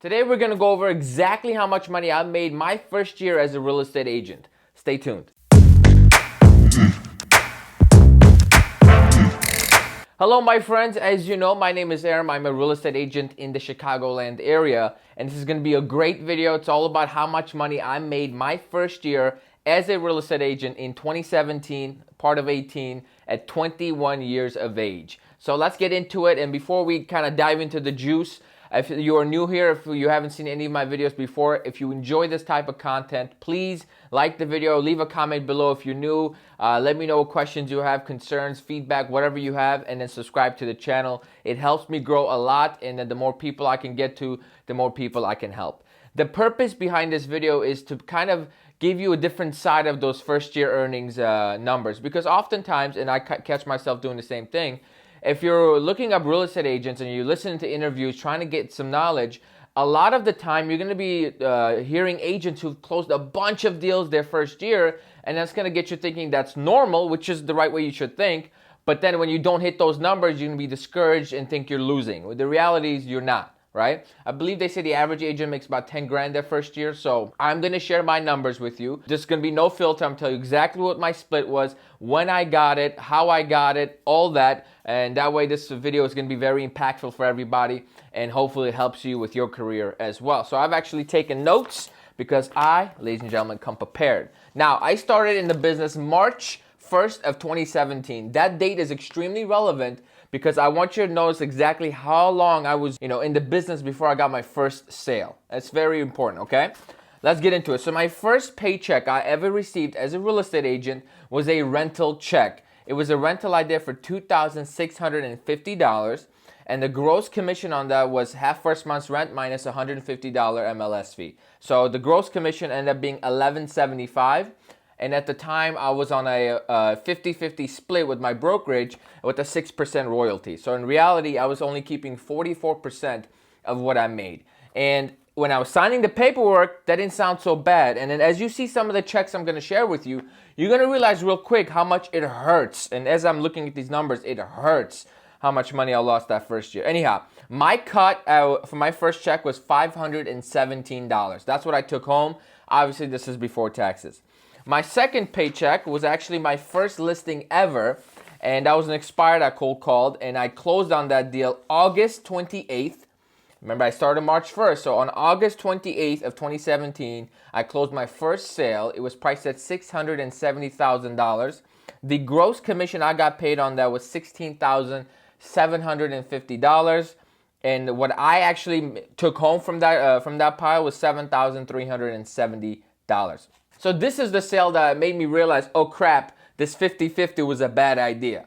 Today we're going to go over exactly how much money I made my first year as a real estate agent. Stay tuned. Hello my friends, as you know, my name is Aaron. I'm a real estate agent in the Chicagoland area, and this is going to be a great video. It's all about how much money I made my first year as a real estate agent in 2017, part of 18, at 21 years of age. So let's get into it, and before we kind of dive into the juice, if you are new here, if you haven't seen any of my videos before, if you enjoy this type of content, please like the video, leave a comment below if you're new, let me know what questions you have, concerns, feedback, whatever you have, and then subscribe to the channel. It helps me grow a lot, and then the more people I can get to, the more people I can help. The purpose behind this video is to kind of give you a different side of those first year earnings numbers, because oftentimes, and I catch myself doing the same thing, if you're looking up real estate agents and you're listening to interviews, trying to get some knowledge, a lot of the time you're going to be hearing agents who've closed a bunch of deals their first year, and that's going to get you thinking that's normal, which is the right way you should think. But then when you don't hit those numbers, you're going to be discouraged and think you're losing. The reality is you're not, right? I believe they say the average agent makes about 10 grand their first year. So I'm going to share my numbers with you. There's going to be no filter. I'm telling you exactly what my split was, when I got it, how I got it, all that. And that way this video is going to be very impactful for everybody, and hopefully it helps you with your career as well. So I've actually taken notes because I, ladies and gentlemen, come prepared. Now, I started in the business March 1st of 2017. That date is extremely relevant because I want you to notice exactly how long I was, in the business before I got my first sale. That's very important, okay? Let's get into it. So my first paycheck I ever received as a real estate agent was a rental check. It was a rental I did for $2,650, and the gross commission on that was half first month's rent minus $150 MLS fee. So the gross commission ended up being $1,175. And at the time, I was on a 50-50 split with my brokerage with a 6% royalty. So in reality, I was only keeping 44% of what I made. And when I was signing the paperwork, that didn't sound so bad. And then as you see some of the checks I'm going to share with you, you're going to realize real quick how much it hurts. And as I'm looking at these numbers, it hurts how much money I lost that first year. Anyhow, my cut for my first check was $517. That's what I took home. Obviously, this is before taxes. My second paycheck was actually my first listing ever, and that was an expired I cold called, and I closed on that deal August 28th. Remember, I started March 1st, so on August 28th of 2017, I closed my first sale. It was priced at $670,000. The gross commission I got paid on that was $16,750, and what I actually took home from that pile was $7,370. So this is the sale that made me realize, oh crap, this 50-50 was a bad idea.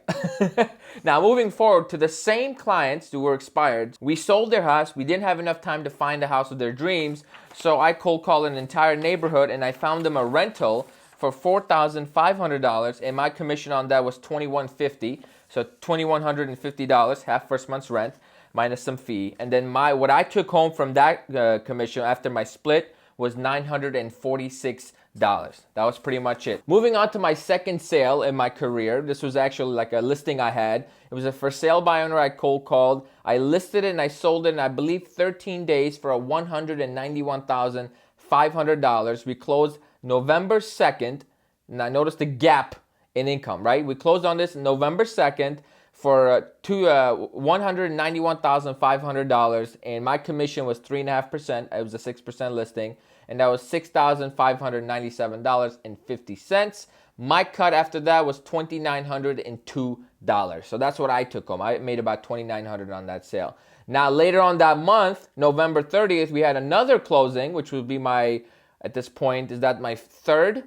Now moving forward to the same clients who were expired, we sold their house. We didn't have enough time to find the house of their dreams. So I cold called an entire neighborhood and I found them a rental for $4,500, and my commission on that was $2,150. So $2,150, half first month's rent minus some fee. And then what I took home from that commission after my split was $946. That was pretty much it. Moving on to my second sale in my career. This was actually like a listing I had. It was a for sale by owner I cold called. I listed it and I sold it in, I believe, 13 days for $191,500. We closed November 2nd. Now notice the gap in income, right? We closed on this November 2nd for $191,500, and my commission was 3.5%. It was a 6% listing, and that was $6,597.50. My cut after that was $2,902. So that's what I took home. I made about $2,900 on that sale. Now later on that month, November 30th, we had another closing, which would be my third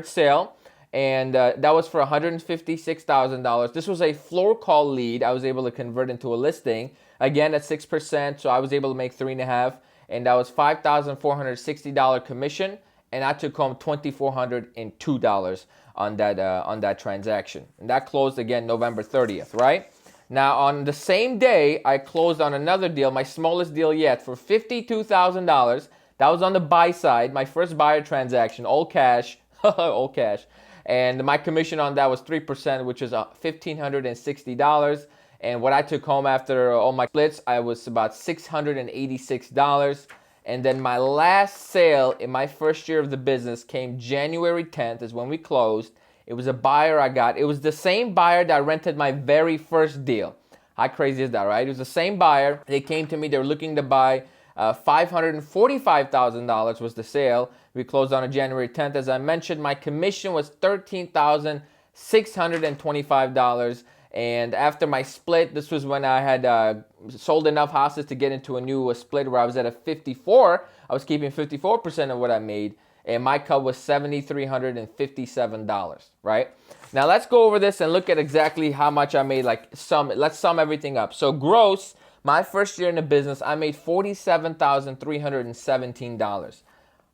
sale. And that was for $156,000. This was a floor call lead. I was able to convert into a listing, again at 6%, so I was able to make 3.5, and that was $5,460 commission, and I took home $2,402 on that transaction. And that closed again November 30th, right? Now on the same day, I closed on another deal, my smallest deal yet, for $52,000. That was on the buy side, my first buyer transaction, all cash, all cash. And my commission on that was 3%, which is $1,560. And what I took home after all my splits, I was about $686. And then my last sale in my first year of the business came January 10th is when we closed. It was a buyer I got. It was the same buyer that rented my very first deal. How crazy is that, right? It was the same buyer. They came to me. They were looking to buy $545,000 was the sale. We closed on January 10th. As I mentioned, my commission was $13,625. And after my split, this was when I had sold enough houses to get into a new split where I was at a 54. I was keeping 54% of what I made, and my cut was $7,357, right? Now let's go over this and look at exactly how much I made. Let's sum everything up. So gross, my first year in the business, I made $47,317.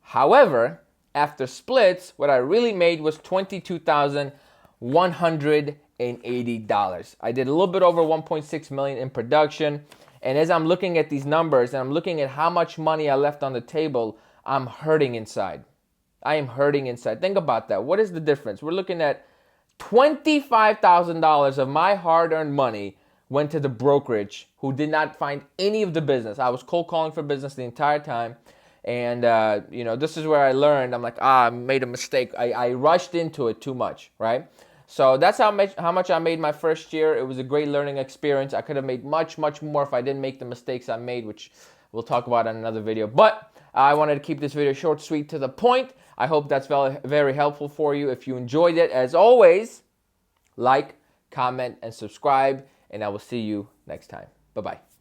However, after splits, what I really made was $22,180. I did a little bit over 1.6 million in production. And as I'm looking at these numbers and I'm looking at how much money I left on the table, I'm hurting inside. I am hurting inside. Think about that. What is the difference? We're looking at $25,000 of my hard-earned money went to the brokerage who did not find any of the business. I was cold calling for business the entire time. And, this is where I learned. I'm like, I made a mistake. I rushed into it too much, right? So that's how much I made my first year. It was a great learning experience. I could have made much, much more if I didn't make the mistakes I made, which we'll talk about in another video. But I wanted to keep this video short, sweet, to the point. I hope that's very helpful for you. If you enjoyed it, as always, like, comment, and subscribe. And I will see you next time. Bye-bye.